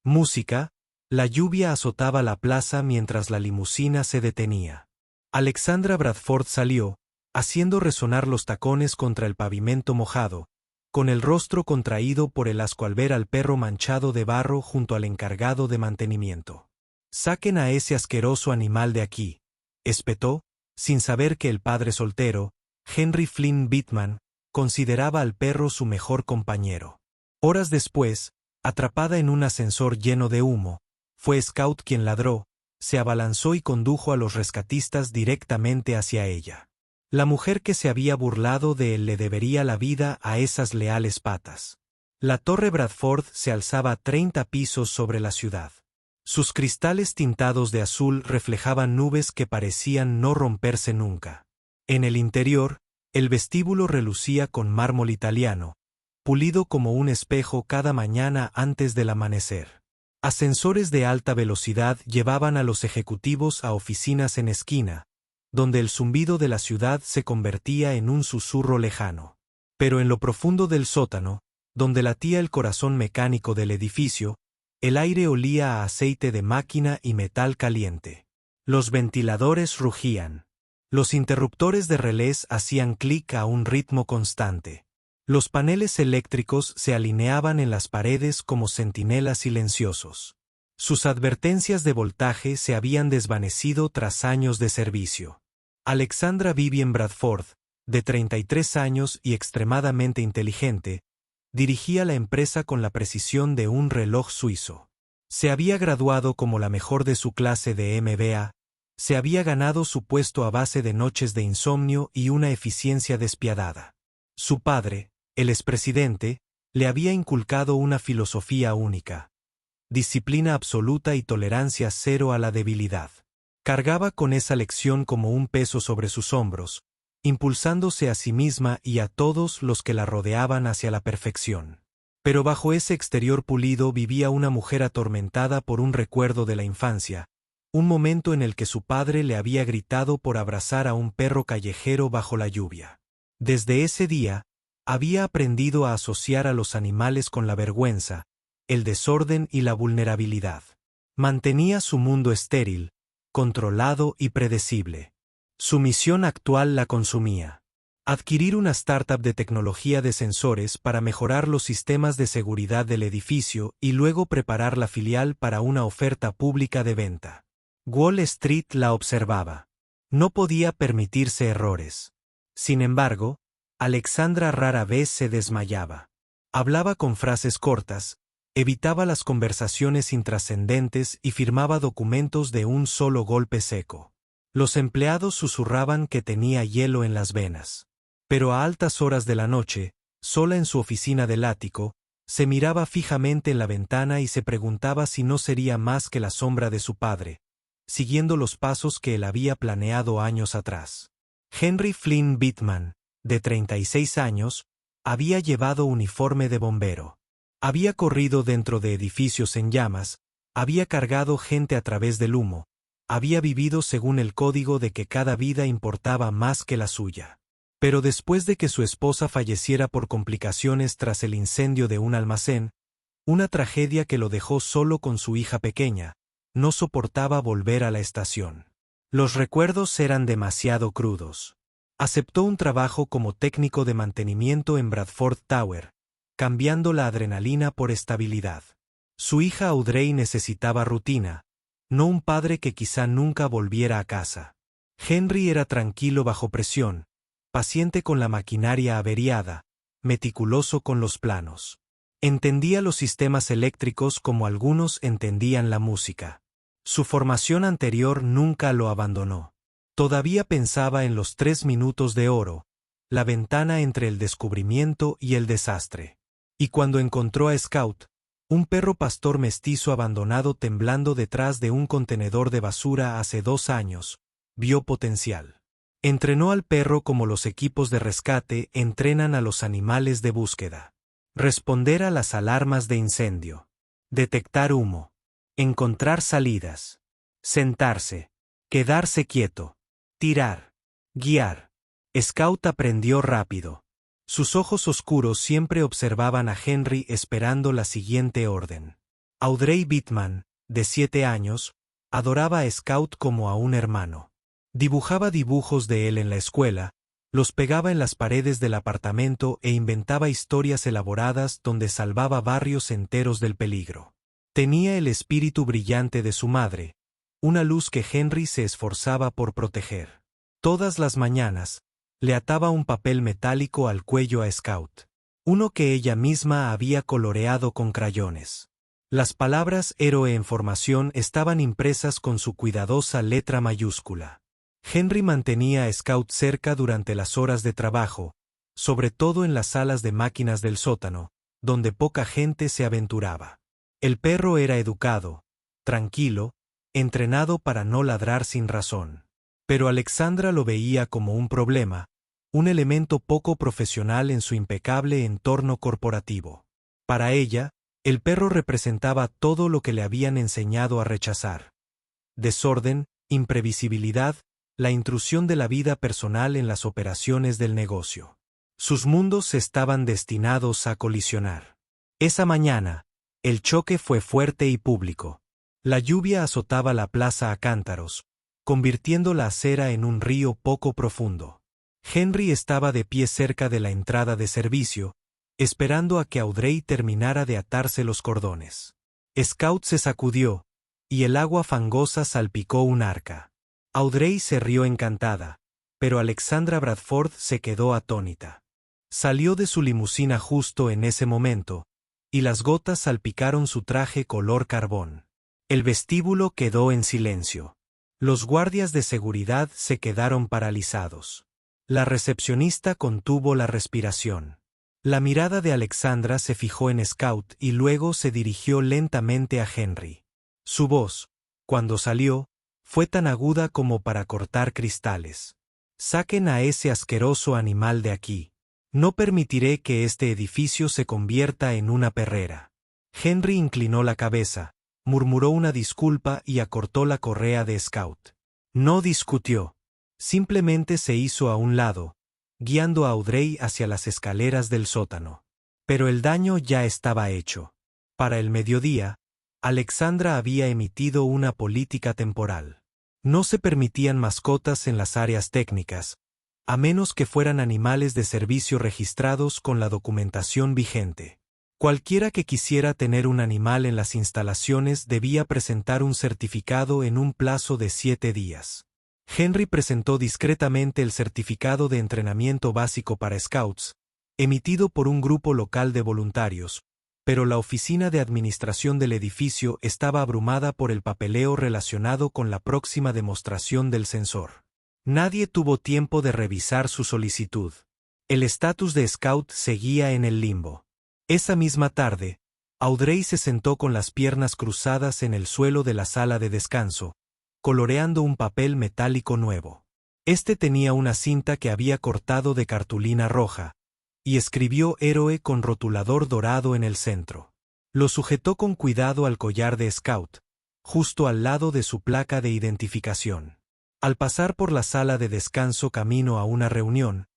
Música. La lluvia azotaba la plaza mientras la limusina se detenía. Alexandra Bradford salió, haciendo resonar los tacones contra el pavimento mojado, con el rostro contraído por el asco al ver al perro manchado de barro junto al encargado de mantenimiento. «Saquen a ese asqueroso animal de aquí», espetó, sin saber que el padre soltero, Henry Flynn Bittman, consideraba al perro su mejor compañero. Horas después, atrapada en un ascensor lleno de humo, fue Scout quien ladró, se abalanzó y condujo a los rescatistas directamente hacia ella. La mujer que se había burlado de él le debería la vida a esas leales patas. La Torre Bradford se alzaba 30 pisos sobre la ciudad. Sus cristales tintados de azul reflejaban nubes que parecían no romperse nunca. En el interior, el vestíbulo relucía con mármol italiano, pulido como un espejo cada mañana antes del amanecer. Ascensores de alta velocidad llevaban a los ejecutivos a oficinas en esquina, donde el zumbido de la ciudad se convertía en un susurro lejano. Pero en lo profundo del sótano, donde latía el corazón mecánico del edificio, el aire olía a aceite de máquina y metal caliente. Los ventiladores rugían. Los interruptores de relés hacían clic a un ritmo constante. Los paneles eléctricos se alineaban en las paredes como centinelas silenciosos. Sus advertencias de voltaje se habían desvanecido tras años de servicio. Alexandra Vivian Bradford, de 33 años y extremadamente inteligente, dirigía la empresa con la precisión de un reloj suizo. Se había graduado como la mejor de su clase de MBA, se había ganado su puesto a base de noches de insomnio y una eficiencia despiadada. Su padre, el expresidente, le había inculcado una filosofía única: disciplina absoluta y tolerancia cero a la debilidad. Cargaba con esa lección como un peso sobre sus hombros, impulsándose a sí misma y a todos los que la rodeaban hacia la perfección. Pero bajo ese exterior pulido vivía una mujer atormentada por un recuerdo de la infancia, un momento en el que su padre le había gritado por abrazar a un perro callejero bajo la lluvia. Desde ese día, había aprendido a asociar a los animales con la vergüenza, el desorden y la vulnerabilidad. Mantenía su mundo estéril, controlado y predecible. Su misión actual la consumía: adquirir una startup de tecnología de sensores para mejorar los sistemas de seguridad del edificio y luego preparar la filial para una oferta pública de venta. Wall Street la observaba. No podía permitirse errores. Sin embargo, Alexandra rara vez se desmayaba. Hablaba con frases cortas, evitaba las conversaciones intrascendentes y firmaba documentos de un solo golpe seco. Los empleados susurraban que tenía hielo en las venas. Pero a altas horas de la noche, sola en su oficina del ático, se miraba fijamente en la ventana y se preguntaba si no sería más que la sombra de su padre, siguiendo los pasos que él había planeado años atrás. Henry Flynn Bittman, de 36 años, había llevado uniforme de bombero. Había corrido dentro de edificios en llamas, había cargado gente a través del humo, había vivido según el código de que cada vida importaba más que la suya. Pero después de que su esposa falleciera por complicaciones tras el incendio de un almacén, una tragedia que lo dejó solo con su hija pequeña, no soportaba volver a la estación. Los recuerdos eran demasiado crudos. Aceptó un trabajo como técnico de mantenimiento en Bradford Tower, cambiando la adrenalina por estabilidad. Su hija Audrey necesitaba rutina, no un padre que quizá nunca volviera a casa. Henry era tranquilo bajo presión, paciente con la maquinaria averiada, meticuloso con los planos. Entendía los sistemas eléctricos como algunos entendían la música. Su formación anterior nunca lo abandonó. Todavía pensaba en los 3 minutos de oro, la ventana entre el descubrimiento y el desastre. Y cuando encontró a Scout, un perro pastor mestizo abandonado temblando detrás de un contenedor de basura hace 2 años, vio potencial. Entrenó al perro como los equipos de rescate entrenan a los animales de búsqueda. Responder a las alarmas de incendio. Detectar humo. Encontrar salidas. Sentarse. Quedarse quieto. Tirar. Guiar. Scout aprendió rápido. Sus ojos oscuros siempre observaban a Henry esperando la siguiente orden. Audrey Bittman, de 7 años, adoraba a Scout como a un hermano. Dibujaba dibujos de él en la escuela, los pegaba en las paredes del apartamento e inventaba historias elaboradas donde salvaba barrios enteros del peligro. Tenía el espíritu brillante de su madre, una luz que Henry se esforzaba por proteger. Todas las mañanas, le ataba un papel metálico al cuello a Scout, uno que ella misma había coloreado con crayones. Las palabras héroe en formación estaban impresas con su cuidadosa letra mayúscula. Henry mantenía a Scout cerca durante las horas de trabajo, sobre todo en las salas de máquinas del sótano, donde poca gente se aventuraba. El perro era educado, tranquilo, entrenado para no ladrar sin razón. Pero Alexandra lo veía como un problema, un elemento poco profesional en su impecable entorno corporativo. Para ella, el perro representaba todo lo que le habían enseñado a rechazar: desorden, imprevisibilidad, la intrusión de la vida personal en las operaciones del negocio. Sus mundos estaban destinados a colisionar. Esa mañana, el choque fue fuerte y público. La lluvia azotaba la plaza a cántaros, convirtiendo la acera en un río poco profundo. Henry estaba de pie cerca de la entrada de servicio, esperando a que Audrey terminara de atarse los cordones. Scout se sacudió, y el agua fangosa salpicó un arca. Audrey se rió encantada, pero Alexandra Bradford se quedó atónita. Salió de su limusina justo en ese momento, y las gotas salpicaron su traje color carbón. El vestíbulo quedó en silencio. Los guardias de seguridad se quedaron paralizados. La recepcionista contuvo la respiración. La mirada de Alexandra se fijó en Scout y luego se dirigió lentamente a Henry. Su voz, cuando salió, fue tan aguda como para cortar cristales. «Saquen a ese asqueroso animal de aquí. No permitiré que este edificio se convierta en una perrera». Henry inclinó la cabeza, murmuró una disculpa y acortó la correa de Scout. No discutió. Simplemente se hizo a un lado, guiando a Audrey hacia las escaleras del sótano. Pero el daño ya estaba hecho. Para el mediodía, Alexandra había emitido una política temporal. No se permitían mascotas en las áreas técnicas, a menos que fueran animales de servicio registrados con la documentación vigente. Cualquiera que quisiera tener un animal en las instalaciones debía presentar un certificado en un plazo de 7 días. Henry presentó discretamente el certificado de entrenamiento básico para Scouts, emitido por un grupo local de voluntarios, pero la oficina de administración del edificio estaba abrumada por el papeleo relacionado con la próxima demostración del sensor. Nadie tuvo tiempo de revisar su solicitud. El estatus de Scout seguía en el limbo. Esa misma tarde, Audrey se sentó con las piernas cruzadas en el suelo de la sala de descanso, coloreando un papel metálico nuevo. Este tenía una cinta que había cortado de cartulina roja, y escribió héroe con rotulador dorado en el centro. Lo sujetó con cuidado al collar de Scout, justo al lado de su placa de identificación. Al pasar por la sala de descanso camino a una reunión,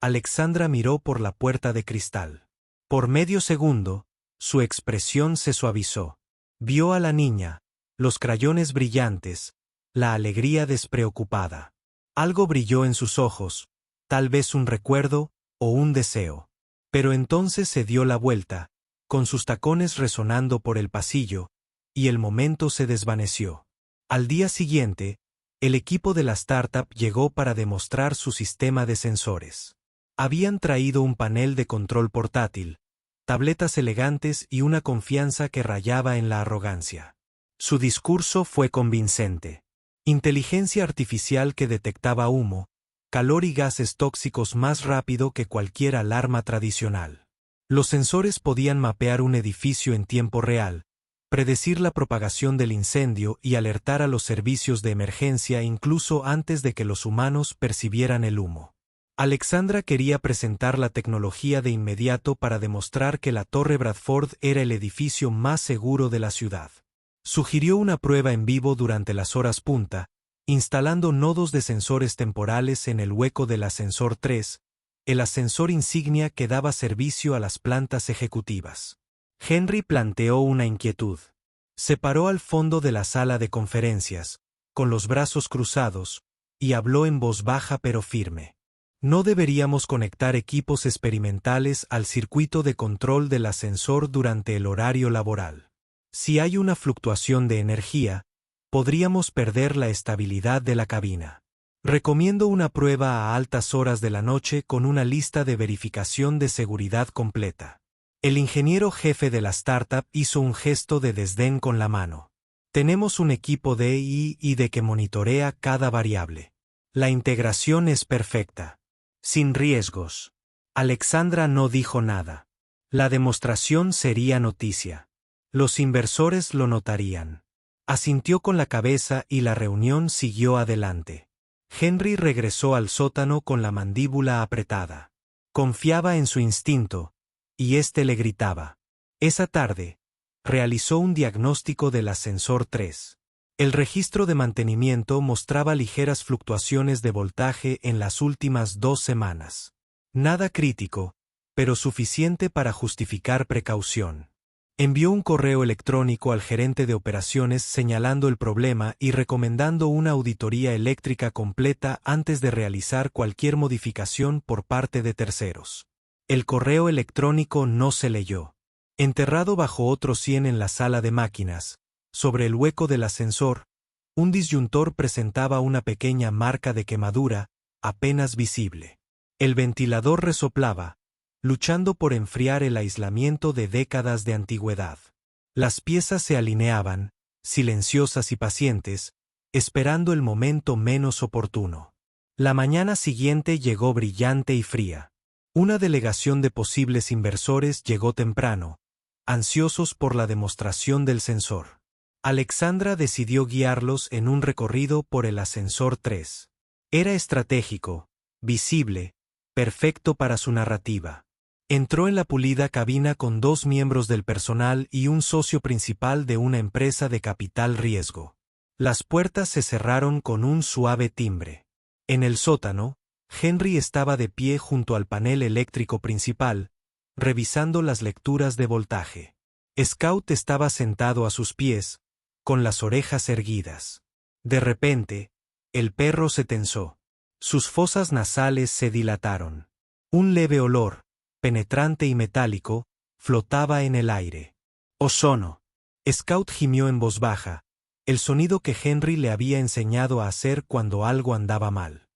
Alexandra miró por la puerta de cristal. Por medio segundo, su expresión se suavizó. Vio a la niña, los crayones brillantes, la alegría despreocupada. Algo brilló en sus ojos, tal vez un recuerdo o un deseo. Pero entonces se dio la vuelta, con sus tacones resonando por el pasillo, y el momento se desvaneció. Al día siguiente, el equipo de la startup llegó para demostrar su sistema de sensores. Habían traído un panel de control portátil, tabletas elegantes y una confianza que rayaba en la arrogancia. Su discurso fue convincente. Inteligencia artificial que detectaba humo, calor y gases tóxicos más rápido que cualquier alarma tradicional. Los sensores podían mapear un edificio en tiempo real, predecir la propagación del incendio y alertar a los servicios de emergencia incluso antes de que los humanos percibieran el humo. Alexandra quería presentar la tecnología de inmediato para demostrar que la Torre Bradford era el edificio más seguro de la ciudad. Sugirió una prueba en vivo durante las horas punta, instalando nodos de sensores temporales en el hueco del ascensor 3, el ascensor insignia que daba servicio a las plantas ejecutivas. Henry planteó una inquietud. Se paró al fondo de la sala de conferencias, con los brazos cruzados, y habló en voz baja pero firme. No deberíamos conectar equipos experimentales al circuito de control del ascensor durante el horario laboral. Si hay una fluctuación de energía, podríamos perder la estabilidad de la cabina. Recomiendo una prueba a altas horas de la noche con una lista de verificación de seguridad completa. El ingeniero jefe de la startup hizo un gesto de desdén con la mano. Tenemos un equipo de I+D que monitorea cada variable. La integración es perfecta. Sin riesgos. Alexandra no dijo nada. La demostración sería noticia. Los inversores lo notarían. Asintió con la cabeza y la reunión siguió adelante. Henry regresó al sótano con la mandíbula apretada. Confiaba en su instinto, y éste le gritaba. Esa tarde, realizó un diagnóstico del ascensor 3. El registro de mantenimiento mostraba ligeras fluctuaciones de voltaje en las últimas 2 semanas. Nada crítico, pero suficiente para justificar precaución. Envió un correo electrónico al gerente de operaciones señalando el problema y recomendando una auditoría eléctrica completa antes de realizar cualquier modificación por parte de terceros. El correo electrónico no se leyó. Enterrado bajo otro 100 en la sala de máquinas, sobre el hueco del ascensor, un disyuntor presentaba una pequeña marca de quemadura, apenas visible. El ventilador resoplaba, luchando por enfriar el aislamiento de décadas de antigüedad. Las piezas se alineaban, silenciosas y pacientes, esperando el momento menos oportuno. La mañana siguiente llegó brillante y fría. Una delegación de posibles inversores llegó temprano, ansiosos por la demostración del sensor. Alexandra decidió guiarlos en un recorrido por el ascensor 3. Era estratégico, visible, perfecto para su narrativa. Entró en la pulida cabina con 2 miembros del personal y un socio principal de una empresa de capital riesgo. Las puertas se cerraron con un suave timbre. En el sótano, Henry estaba de pie junto al panel eléctrico principal, revisando las lecturas de voltaje. Scout estaba sentado a sus pies, con las orejas erguidas. De repente, el perro se tensó. Sus fosas nasales se dilataron. Un leve olor, penetrante y metálico, flotaba en el aire. Ozono. Scout gimió en voz baja, el sonido que Henry le había enseñado a hacer cuando algo andaba mal.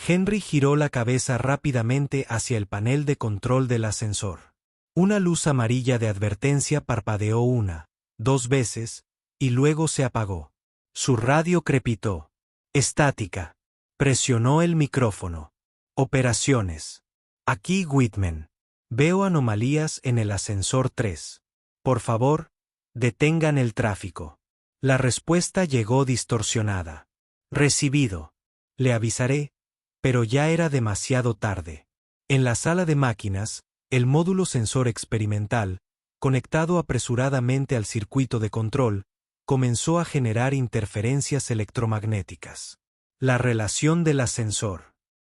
Henry giró la cabeza rápidamente hacia el panel de control del ascensor. Una luz amarilla de advertencia parpadeó 1, 2 veces, y luego se apagó. Su radio crepitó. Estática. Presionó el micrófono. Operaciones. Aquí Whitman. Veo anomalías en el ascensor 3. Por favor, detengan el tráfico. La respuesta llegó distorsionada. Recibido. Le avisaré, pero ya era demasiado tarde. En la sala de máquinas, el módulo sensor experimental, conectado apresuradamente al circuito de control, comenzó a generar interferencias electromagnéticas. La relación del ascensor.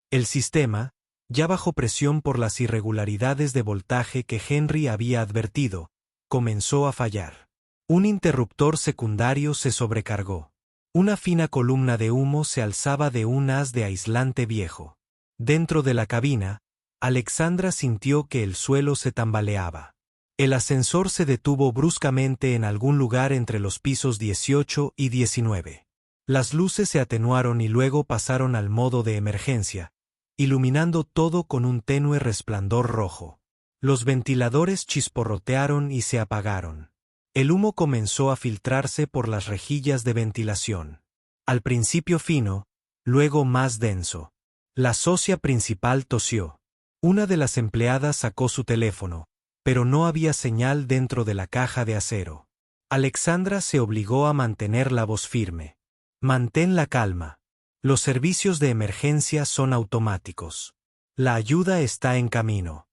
El sistema, ya bajo presión por las irregularidades de voltaje que Henry había advertido, comenzó a fallar. Un interruptor secundario se sobrecargó. Una fina columna de humo se alzaba de un haz de aislante viejo. Dentro de la cabina, Alexandra sintió que el suelo se tambaleaba. El ascensor se detuvo bruscamente en algún lugar entre los pisos 18 y 19. Las luces se atenuaron y luego pasaron al modo de emergencia, iluminando todo con un tenue resplandor rojo. Los ventiladores chisporrotearon y se apagaron. El humo comenzó a filtrarse por las rejillas de ventilación. Al principio fino, luego más denso. La socia principal tosió. Una de las empleadas sacó su teléfono, pero no había señal dentro de la caja de acero. Alexandra se obligó a mantener la voz firme. Mantén la calma. Los servicios de emergencia son automáticos. La ayuda está en camino.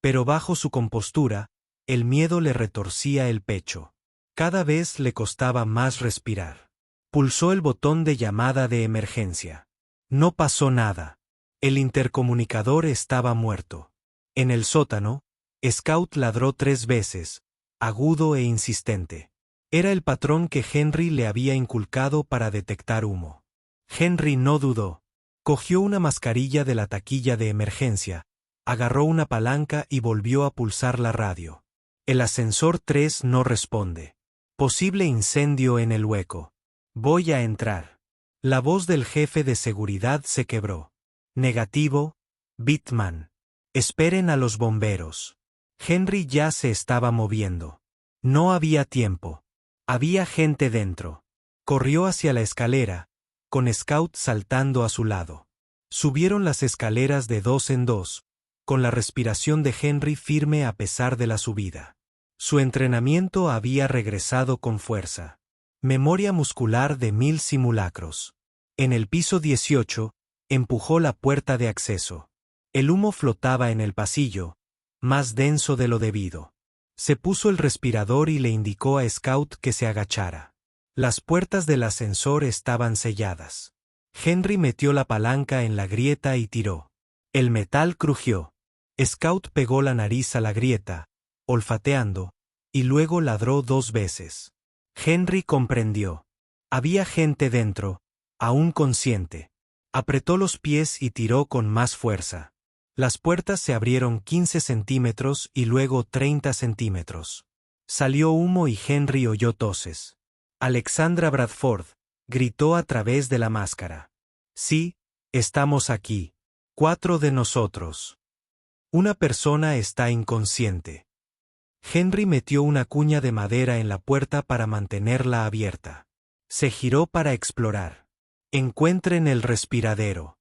Pero bajo su compostura, el miedo le retorcía el pecho. Cada vez le costaba más respirar. Pulsó el botón de llamada de emergencia. No pasó nada. El intercomunicador estaba muerto. En el sótano, Scout ladró 3 veces, agudo e insistente. Era el patrón que Henry le había inculcado para detectar humo. Henry no dudó. Cogió una mascarilla de la taquilla de emergencia, agarró una palanca y volvió a pulsar la radio. El ascensor 3 no responde. Posible incendio en el hueco. Voy a entrar. La voz del jefe de seguridad se quebró. Negativo, Bitman. Esperen a los bomberos. Henry ya se estaba moviendo. No había tiempo. Había gente dentro. Corrió hacia la escalera, con Scout saltando a su lado. Subieron las escaleras de 2 en 2, con la respiración de Henry firme a pesar de la subida. Su entrenamiento había regresado con fuerza. Memoria muscular de 1000 simulacros. En el piso 18, empujó la puerta de acceso. El humo flotaba en el pasillo, más denso de lo debido. Se puso el respirador y le indicó a Scout que se agachara. Las puertas del ascensor estaban selladas. Henry metió la palanca en la grieta y tiró. El metal crujió. Scout pegó la nariz a la grieta, olfateando, y luego ladró 2 veces. Henry comprendió. Había gente dentro, aún consciente. Apretó los pies y tiró con más fuerza. Las puertas se abrieron 15 centímetros y luego 30 centímetros. Salió humo y Henry oyó toses. Alexandra Bradford gritó a través de la máscara. Sí, estamos aquí. 4 de nosotros. Una persona está inconsciente. Henry metió una cuña de madera en la puerta para mantenerla abierta. Se giró para explorar. Encuentren el respiradero.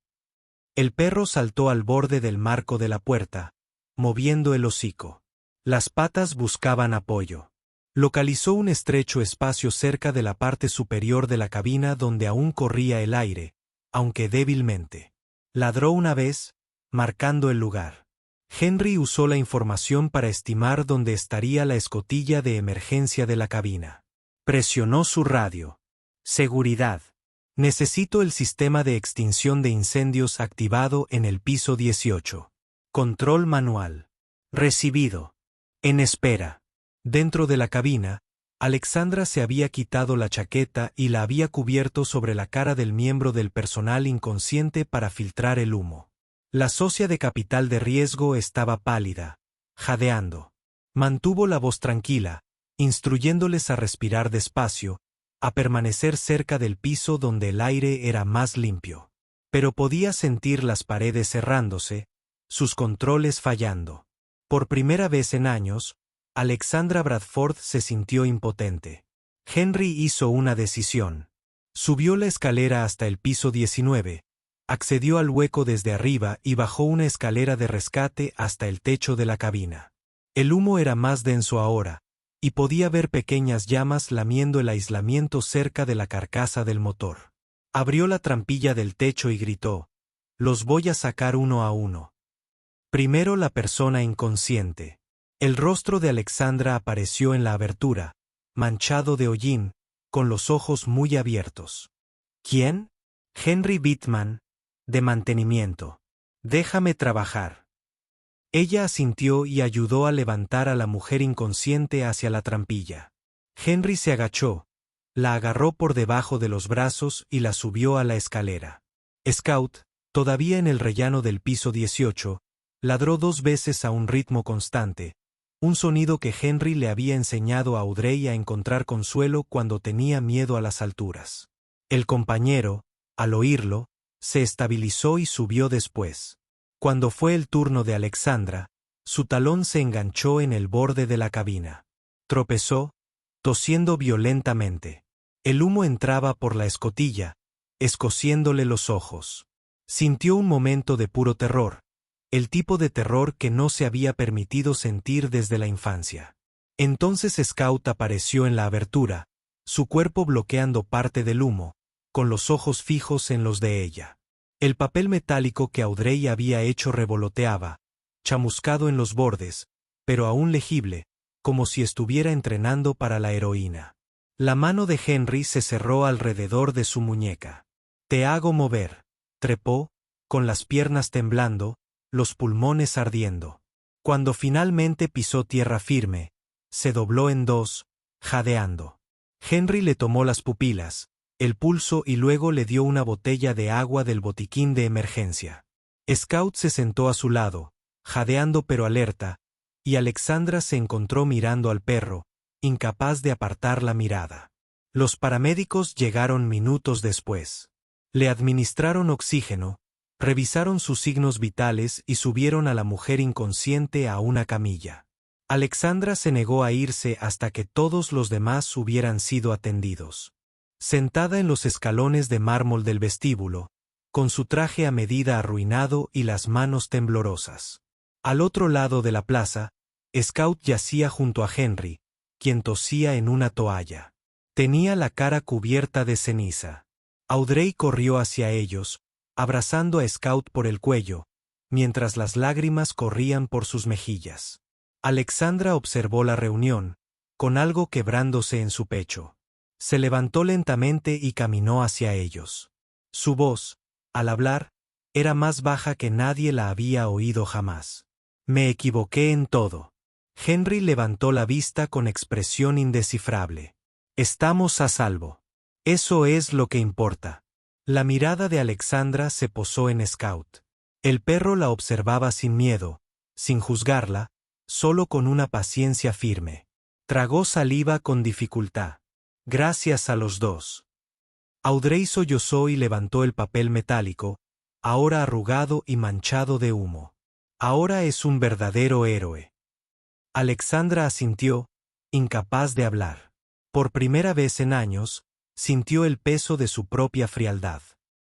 El perro saltó al borde del marco de la puerta, moviendo el hocico. Las patas buscaban apoyo. Localizó un estrecho espacio cerca de la parte superior de la cabina donde aún corría el aire, aunque débilmente. Ladró una vez, marcando el lugar. Henry usó la información para estimar dónde estaría la escotilla de emergencia de la cabina. Presionó su radio. Seguridad. Necesito el sistema de extinción de incendios activado en el piso 18. Control manual. Recibido. En espera. Dentro de la cabina, Alexandra se había quitado la chaqueta y la había cubierto sobre la cara del miembro del personal inconsciente para filtrar el humo. La socia de capital de riesgo estaba pálida, jadeando. Mantuvo la voz tranquila, instruyéndoles a respirar despacio, a permanecer cerca del piso donde el aire era más limpio. Pero podía sentir las paredes cerrándose, sus controles fallando. Por primera vez en años, Alexandra Bradford se sintió impotente. Henry hizo una decisión. Subió la escalera hasta el piso 19, accedió al hueco desde arriba y bajó una escalera de rescate hasta el techo de la cabina. El humo era más denso ahora, y podía ver pequeñas llamas lamiendo el aislamiento cerca de la carcasa del motor. Abrió la trampilla del techo y gritó: «Los voy a sacar uno a uno». Primero la persona inconsciente. El rostro de Alexandra apareció en la abertura, manchado de hollín, con los ojos muy abiertos. ¿Quién? Henry Bitman, de mantenimiento. Déjame trabajar. Ella asintió y ayudó a levantar a la mujer inconsciente hacia la trampilla. Henry se agachó, la agarró por debajo de los brazos y la subió a la escalera. Scout, todavía en el rellano del piso 18, ladró 2 veces a un ritmo constante, un sonido que Henry le había enseñado a Audrey a encontrar consuelo cuando tenía miedo a las alturas. El compañero, al oírlo, se estabilizó y subió después. Cuando fue el turno de Alexandra, su talón se enganchó en el borde de la cabina. Tropezó, tosiendo violentamente. El humo entraba por la escotilla, escociéndole los ojos. Sintió un momento de puro terror, el tipo de terror que no se había permitido sentir desde la infancia. Entonces Scout apareció en la abertura, su cuerpo bloqueando parte del humo, con los ojos fijos en los de ella. El papel metálico que Audrey había hecho revoloteaba, chamuscado en los bordes, pero aún legible, como si estuviera entrenando para la heroína. La mano de Henry se cerró alrededor de su muñeca. «Te hago mover», trepó, con las piernas temblando, los pulmones ardiendo. Cuando finalmente pisó tierra firme, se dobló en 2, jadeando. Henry le tomó las pupilas, el pulso y luego le dio una botella de agua del botiquín de emergencia. Scout se sentó a su lado, jadeando pero alerta, y Alexandra se encontró mirando al perro, incapaz de apartar la mirada. Los paramédicos llegaron minutos después. Le administraron oxígeno, revisaron sus signos vitales y subieron a la mujer inconsciente a una camilla. Alexandra se negó a irse hasta que todos los demás hubieran sido atendidos. Sentada en los escalones de mármol del vestíbulo, con su traje a medida arruinado y las manos temblorosas. Al otro lado de la plaza, Scout yacía junto a Henry, quien tosía en una toalla. Tenía la cara cubierta de ceniza. Audrey corrió hacia ellos, abrazando a Scout por el cuello, mientras las lágrimas corrían por sus mejillas. Alexandra observó la reunión, con algo quebrándose en su pecho. Se levantó lentamente y caminó hacia ellos. Su voz, al hablar, era más baja que nadie la había oído jamás. Me equivoqué en todo. Henry levantó la vista con expresión indescifrable. Estamos a salvo. Eso es lo que importa. La mirada de Alexandra se posó en Scout. El perro la observaba sin miedo, sin juzgarla, solo con una paciencia firme. Tragó saliva con dificultad. Gracias a los dos. Audrey sollozó y levantó el papel metálico, ahora arrugado y manchado de humo. Ahora es un verdadero héroe. Alexandra asintió, incapaz de hablar. Por primera vez en años, sintió el peso de su propia frialdad.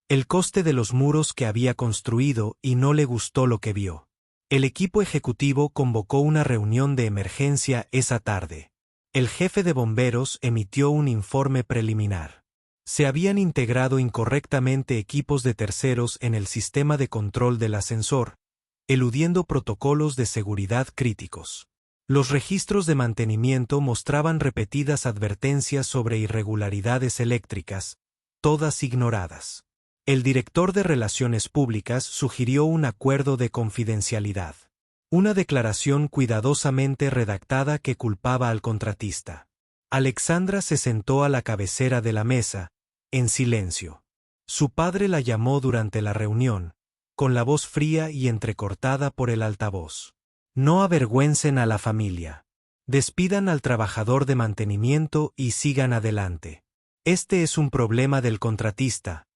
El coste de los muros que había construido y no le gustó lo que vio. El equipo ejecutivo convocó una reunión de emergencia esa tarde. El jefe de bomberos emitió un informe preliminar. Se habían integrado incorrectamente equipos de terceros en el sistema de control del ascensor, eludiendo protocolos de seguridad críticos. Los registros de mantenimiento mostraban repetidas advertencias sobre irregularidades eléctricas, todas ignoradas. El director de Relaciones Públicas sugirió un acuerdo de confidencialidad. Una declaración cuidadosamente redactada que culpaba al contratista. Alexandra se sentó a la cabecera de la mesa, en silencio. Su padre la llamó durante la reunión, con la voz fría y entrecortada por el altavoz. No avergüencen a la familia. Despidan al trabajador de mantenimiento y sigan adelante. Este es un problema del contratista,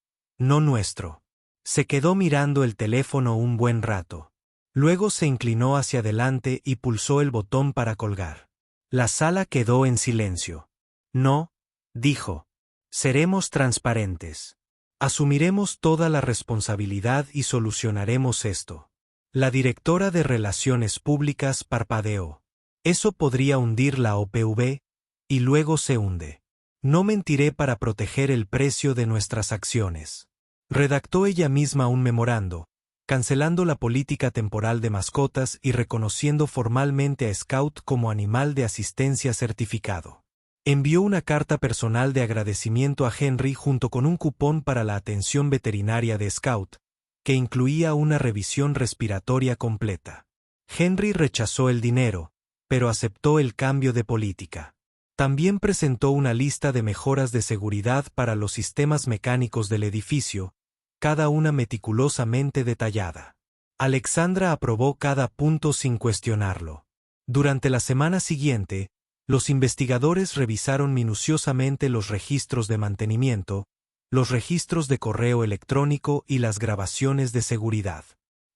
no nuestro. Se quedó mirando el teléfono un buen rato. Luego se inclinó hacia adelante y pulsó el botón para colgar. La sala quedó en silencio. No, dijo. Seremos transparentes. Asumiremos toda la responsabilidad y solucionaremos esto. La directora de Relaciones Públicas parpadeó. Eso podría hundir la OPV, y luego se hunde. No mentiré para proteger el precio de nuestras acciones. Redactó ella misma un memorando, cancelando la política temporal de mascotas y reconociendo formalmente a Scout como animal de asistencia certificado. Envió una carta personal de agradecimiento a Henry junto con un cupón para la atención veterinaria de Scout, que incluía una revisión respiratoria completa. Henry rechazó el dinero, pero aceptó el cambio de política. También presentó una lista de mejoras de seguridad para los sistemas mecánicos del edificio, cada una meticulosamente detallada. Alexandra aprobó cada punto sin cuestionarlo. Durante la semana siguiente, los investigadores revisaron minuciosamente los registros de mantenimiento, los registros de correo electrónico y las grabaciones de seguridad.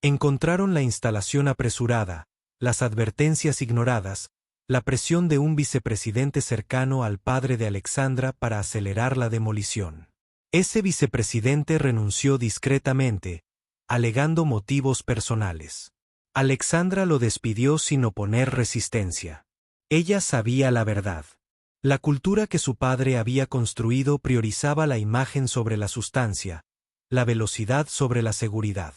Encontraron la instalación apresurada, las advertencias ignoradas, la presión de un vicepresidente cercano al padre de Alexandra para acelerar la demolición. Ese vicepresidente renunció discretamente, alegando motivos personales. Alexandra lo despidió sin oponer resistencia. Ella sabía la verdad. La cultura que su padre había construido priorizaba la imagen sobre la sustancia, la velocidad sobre la seguridad.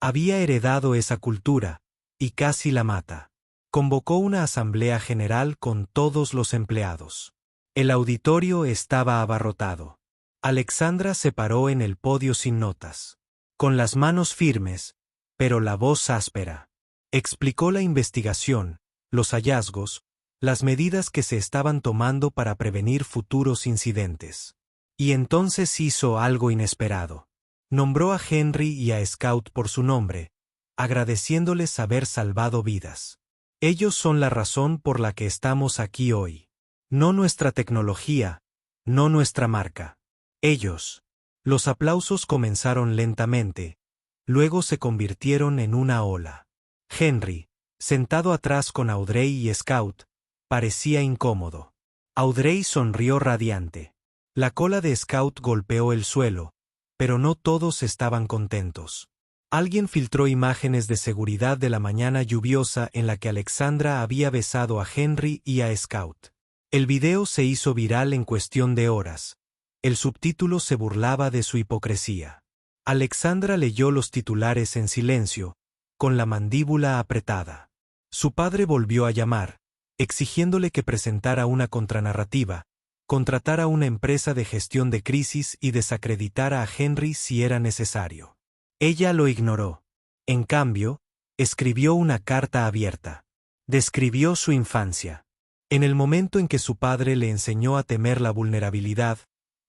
Había heredado esa cultura, y casi la mata. Convocó una asamblea general con todos los empleados. El auditorio estaba abarrotado. Alexandra se paró en el podio sin notas. Con las manos firmes, pero la voz áspera. Explicó la investigación, los hallazgos, las medidas que se estaban tomando para prevenir futuros incidentes. Y entonces hizo algo inesperado. Nombró a Henry y a Scout por su nombre, agradeciéndoles haber salvado vidas. Ellos son la razón por la que estamos aquí hoy. No nuestra tecnología, no nuestra marca. Ellos. Los aplausos comenzaron lentamente, luego se convirtieron en una ola. Henry, sentado atrás con Audrey y Scout, parecía incómodo. Audrey sonrió radiante. La cola de Scout golpeó el suelo, pero no todos estaban contentos. Alguien filtró imágenes de seguridad de la mañana lluviosa en la que Alexandra había besado a Henry y a Scout. El video se hizo viral en cuestión de horas. El subtítulo se burlaba de su hipocresía. Alexandra leyó los titulares en silencio, con la mandíbula apretada. Su padre volvió a llamar, exigiéndole que presentara una contranarrativa, contratara una empresa de gestión de crisis y desacreditara a Henry si era necesario. Ella lo ignoró. En cambio, escribió una carta abierta. Describió su infancia. En el momento en que su padre le enseñó a temer la vulnerabilidad,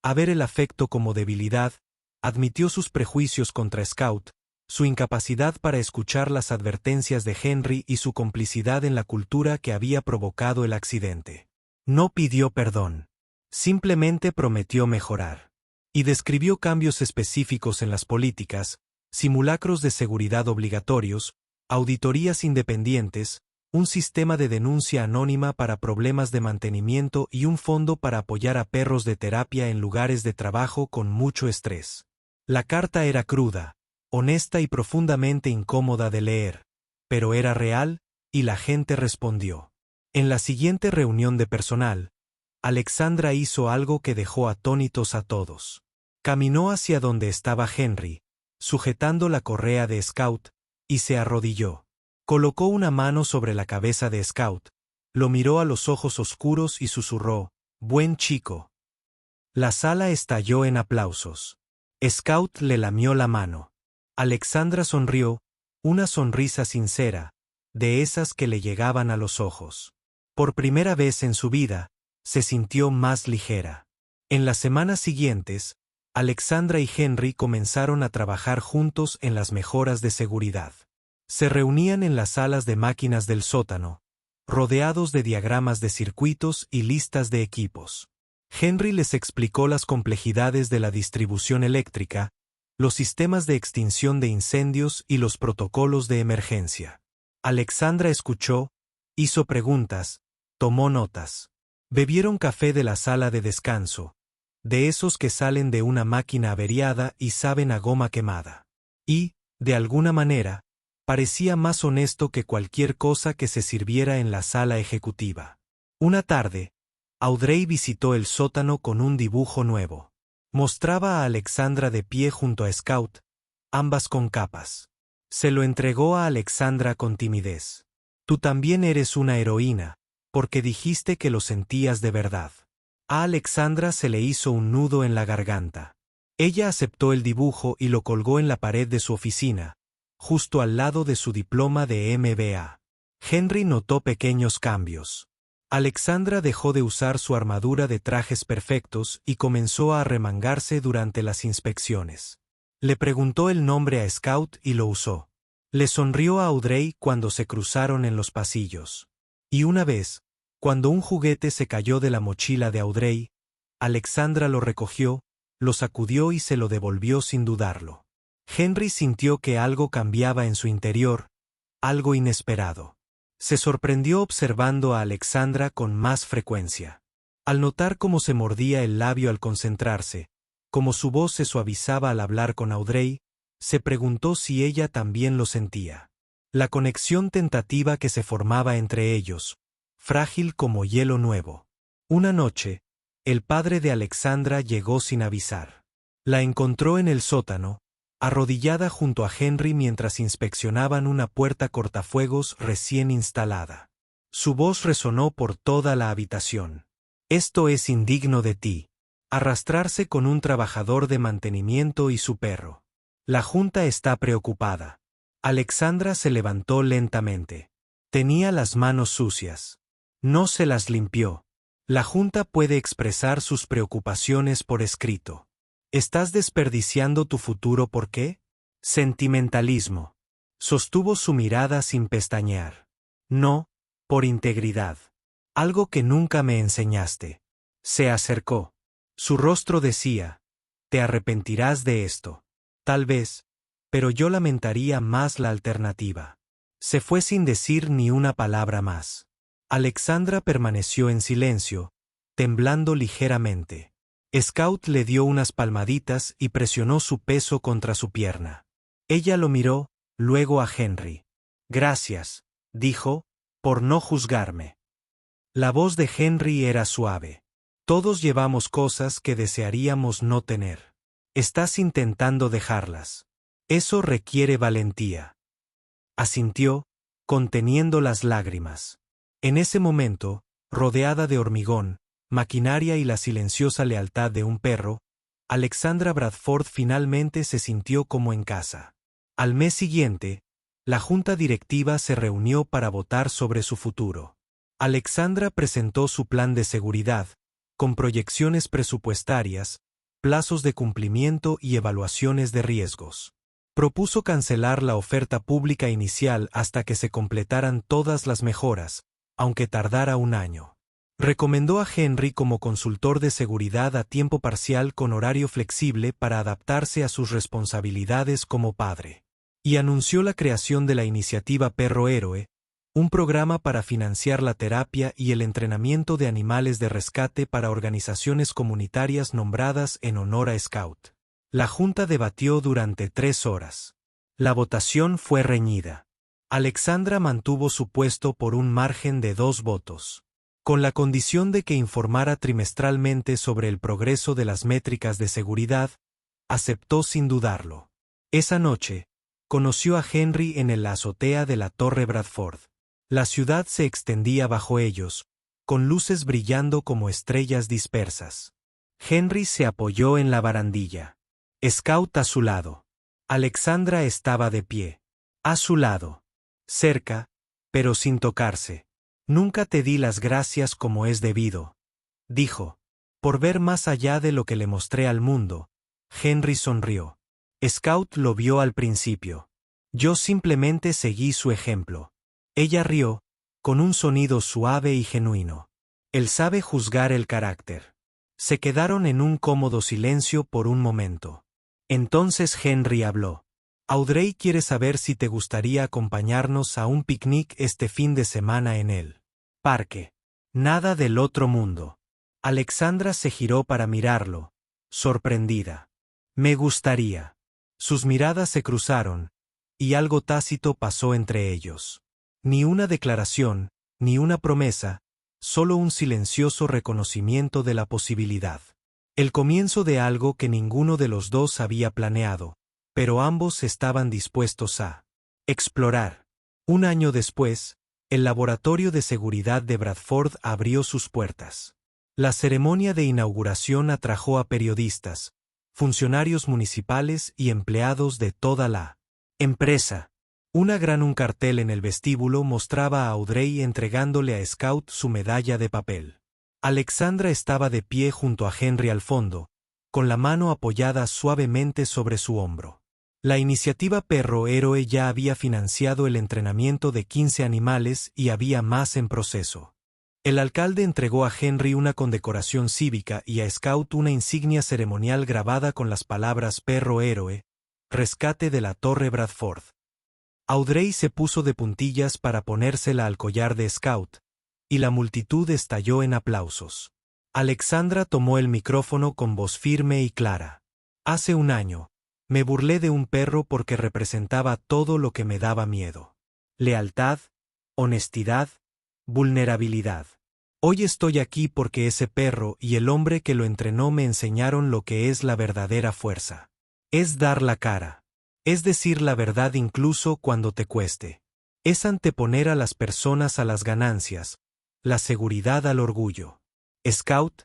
a ver el afecto como debilidad, admitió sus prejuicios contra Scout, su incapacidad para escuchar las advertencias de Henry y su complicidad en la cultura que había provocado el accidente. No pidió perdón. Simplemente prometió mejorar. Y describió cambios específicos en las políticas, simulacros de seguridad obligatorios, auditorías independientes, un sistema de denuncia anónima para problemas de mantenimiento y un fondo para apoyar a perros de terapia en lugares de trabajo con mucho estrés. La carta era cruda, honesta y profundamente incómoda de leer, pero era real, y la gente respondió. En la siguiente reunión de personal, Alexandra hizo algo que dejó atónitos a todos. Caminó hacia donde estaba Henry, sujetando la correa de Scout, y se arrodilló. Colocó una mano sobre la cabeza de Scout, lo miró a los ojos oscuros y susurró, «Buen chico». La sala estalló en aplausos. Scout le lamió la mano. Alexandra sonrió, una sonrisa sincera, de esas que le llegaban a los ojos. Por primera vez en su vida, se sintió más ligera. En las semanas siguientes, Alexandra y Henry comenzaron a trabajar juntos en las mejoras de seguridad. Se reunían en las salas de máquinas del sótano, rodeados de diagramas de circuitos y listas de equipos. Henry les explicó las complejidades de la distribución eléctrica, los sistemas de extinción de incendios y los protocolos de emergencia. Alexandra escuchó, hizo preguntas, tomó notas. Bebieron café de la sala de descanso, de esos que salen de una máquina averiada y saben a goma quemada. Y, de alguna manera, parecía más honesto que cualquier cosa que se sirviera en la sala ejecutiva. Una tarde, Audrey visitó el sótano con un dibujo nuevo. Mostraba a Alexandra de pie junto a Scout, ambas con capas. Se lo entregó a Alexandra con timidez. Tú también eres una heroína, porque dijiste que lo sentías de verdad. A Alexandra se le hizo un nudo en la garganta. Ella aceptó el dibujo y lo colgó en la pared de su oficina, justo al lado de su diploma de MBA. Henry notó pequeños cambios. Alexandra dejó de usar su armadura de trajes perfectos y comenzó a arremangarse durante las inspecciones. Le preguntó el nombre a Scout y lo usó. Le sonrió a Audrey cuando se cruzaron en los pasillos. Y una vez, cuando un juguete se cayó de la mochila de Audrey, Alexandra lo recogió, lo sacudió y se lo devolvió sin dudarlo. Henry sintió que algo cambiaba en su interior, algo inesperado. Se sorprendió observando a Alexandra con más frecuencia. Al notar cómo se mordía el labio al concentrarse, cómo su voz se suavizaba al hablar con Audrey, se preguntó si ella también lo sentía. La conexión tentativa que se formaba entre ellos, frágil como hielo nuevo. Una noche, el padre de Alexandra llegó sin avisar. La encontró en el sótano, arrodillada junto a Henry mientras inspeccionaban una puerta cortafuegos recién instalada. Su voz resonó por toda la habitación. Esto es indigno de ti. Arrastrarse con un trabajador de mantenimiento y su perro. La junta está preocupada. Alexandra se levantó lentamente. Tenía las manos sucias. No se las limpió. La Junta puede expresar sus preocupaciones por escrito. ¿Estás desperdiciando tu futuro por qué? Sentimentalismo. Sostuvo su mirada sin pestañear. No, por integridad. Algo que nunca me enseñaste. Se acercó. Su rostro decía, te arrepentirás de esto. Tal vez, pero yo lamentaría más la alternativa. Se fue sin decir ni una palabra más. Alexandra permaneció en silencio, temblando ligeramente. Scout le dio unas palmaditas y presionó su peso contra su pierna. Ella lo miró, luego a Henry. Gracias, dijo, por no juzgarme. La voz de Henry era suave. Todos llevamos cosas que desearíamos no tener. Estás intentando dejarlas. Eso requiere valentía. Asintió, conteniendo las lágrimas. En ese momento, rodeada de hormigón, maquinaria y la silenciosa lealtad de un perro, Alexandra Bradford finalmente se sintió como en casa. Al mes siguiente, la junta directiva se reunió para votar sobre su futuro. Alexandra presentó su plan de seguridad, con proyecciones presupuestarias, plazos de cumplimiento y evaluaciones de riesgos. Propuso cancelar la oferta pública inicial hasta que se completaran todas las mejoras, aunque tardara un año. Recomendó a Henry como consultor de seguridad a tiempo parcial con horario flexible para adaptarse a sus responsabilidades como padre. Y anunció la creación de la iniciativa Perro Héroe, un programa para financiar la terapia y el entrenamiento de animales de rescate para organizaciones comunitarias nombradas en honor a Scout. La junta debatió durante 3 horas. La votación fue reñida. Alexandra mantuvo su puesto por un margen de 2 votos. Con la condición de que informara trimestralmente sobre el progreso de las métricas de seguridad, aceptó sin dudarlo. Esa noche, conoció a Henry en la azotea de la Torre Bradford. La ciudad se extendía bajo ellos, con luces brillando como estrellas dispersas. Henry se apoyó en la barandilla. Scout a su lado. Alexandra estaba de pie. A su lado. Cerca, pero sin tocarse. Nunca te di las gracias como es debido, dijo. Por ver más allá de lo que le mostré al mundo. Henry sonrió. Scout lo vio al principio. Yo simplemente seguí su ejemplo. Ella rió, con un sonido suave y genuino. Él sabe juzgar el carácter. Se quedaron en un cómodo silencio por un momento. Entonces Henry habló. Audrey quiere saber si te gustaría acompañarnos a un picnic este fin de semana en el parque. Nada del otro mundo. Alexandra se giró para mirarlo, sorprendida. Me gustaría. Sus miradas se cruzaron, y algo tácito pasó entre ellos. Ni una declaración, ni una promesa, solo un silencioso reconocimiento de la posibilidad. El comienzo de algo que ninguno de los dos había planeado, pero ambos estaban dispuestos a explorar. Un año después, el laboratorio de seguridad de Bradford abrió sus puertas. La ceremonia de inauguración atrajo a periodistas, funcionarios municipales y empleados de toda la empresa. Un cartel en el vestíbulo mostraba a Audrey entregándole a Scout su medalla de papel. Alexandra estaba de pie junto a Henry al fondo, con la mano apoyada suavemente sobre su hombro. La iniciativa Perro Héroe ya había financiado el entrenamiento de 15 animales y había más en proceso. El alcalde entregó a Henry una condecoración cívica y a Scout una insignia ceremonial grabada con las palabras Perro Héroe, rescate de la Torre Bradford. Audrey se puso de puntillas para ponérsela al collar de Scout, y la multitud estalló en aplausos. Alexandra tomó el micrófono con voz firme y clara. Hace un año, me burlé de un perro porque representaba todo lo que me daba miedo. Lealtad, honestidad, vulnerabilidad. Hoy estoy aquí porque ese perro y el hombre que lo entrenó me enseñaron lo que es la verdadera fuerza. Es dar la cara. Es decir la verdad incluso cuando te cueste. Es anteponer a las personas a las ganancias, la seguridad al orgullo. Scout,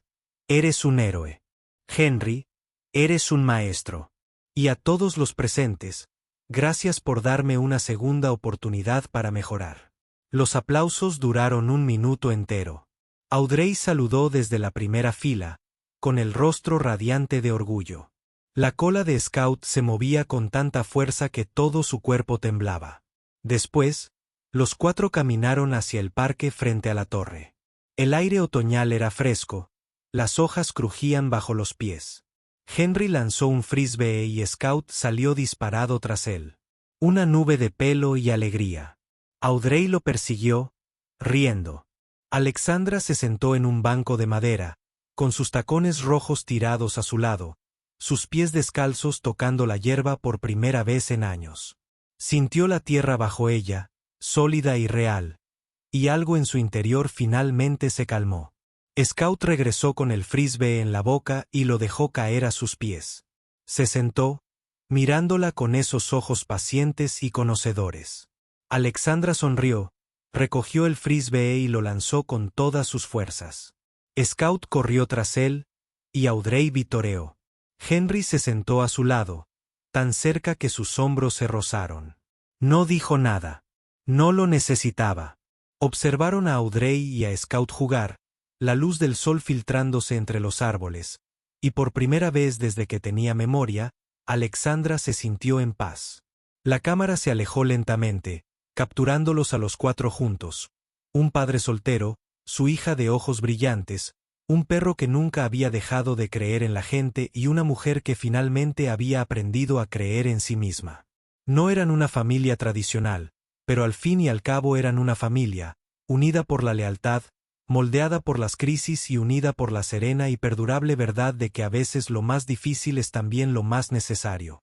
eres un héroe. Henry, eres un maestro. Y a todos los presentes, gracias por darme una segunda oportunidad para mejorar. Los aplausos duraron un minuto entero. Audrey saludó desde la primera fila, con el rostro radiante de orgullo. La cola de Scout se movía con tanta fuerza que todo su cuerpo temblaba. Después, los cuatro caminaron hacia el parque frente a la torre. El aire otoñal era fresco, las hojas crujían bajo los pies. Henry lanzó un frisbee y Scout salió disparado tras él. Una nube de pelo y alegría. Audrey lo persiguió, riendo. Alexandra se sentó en un banco de madera, con sus tacones rojos tirados a su lado, sus pies descalzos tocando la hierba por primera vez en años. Sintió la tierra bajo ella, sólida y real, y algo en su interior finalmente se calmó. Scout regresó con el frisbee en la boca y lo dejó caer a sus pies. Se sentó, mirándola con esos ojos pacientes y conocedores. Alexandra sonrió, recogió el frisbee y lo lanzó con todas sus fuerzas. Scout corrió tras él, y Audrey vitoreó. Henry se sentó a su lado, tan cerca que sus hombros se rozaron. No dijo nada. No lo necesitaba. Observaron a Audrey y a Scout jugar, la luz del sol filtrándose entre los árboles, y por primera vez desde que tenía memoria, Alexandra se sintió en paz. La cámara se alejó lentamente, capturándolos a los cuatro juntos. Un padre soltero, su hija de ojos brillantes, un perro que nunca había dejado de creer en la gente y una mujer que finalmente había aprendido a creer en sí misma. No eran una familia tradicional, pero al fin y al cabo eran una familia, unida por la lealtad, moldeada por las crisis y unida por la serena y perdurable verdad de que a veces lo más difícil es también lo más necesario.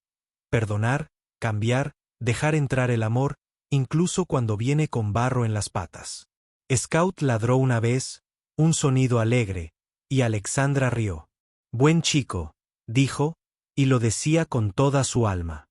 Perdonar, cambiar, dejar entrar el amor, incluso cuando viene con barro en las patas. Scout ladró una vez, un sonido alegre, y Alexandra rió. Buen chico, dijo, y lo decía con toda su alma.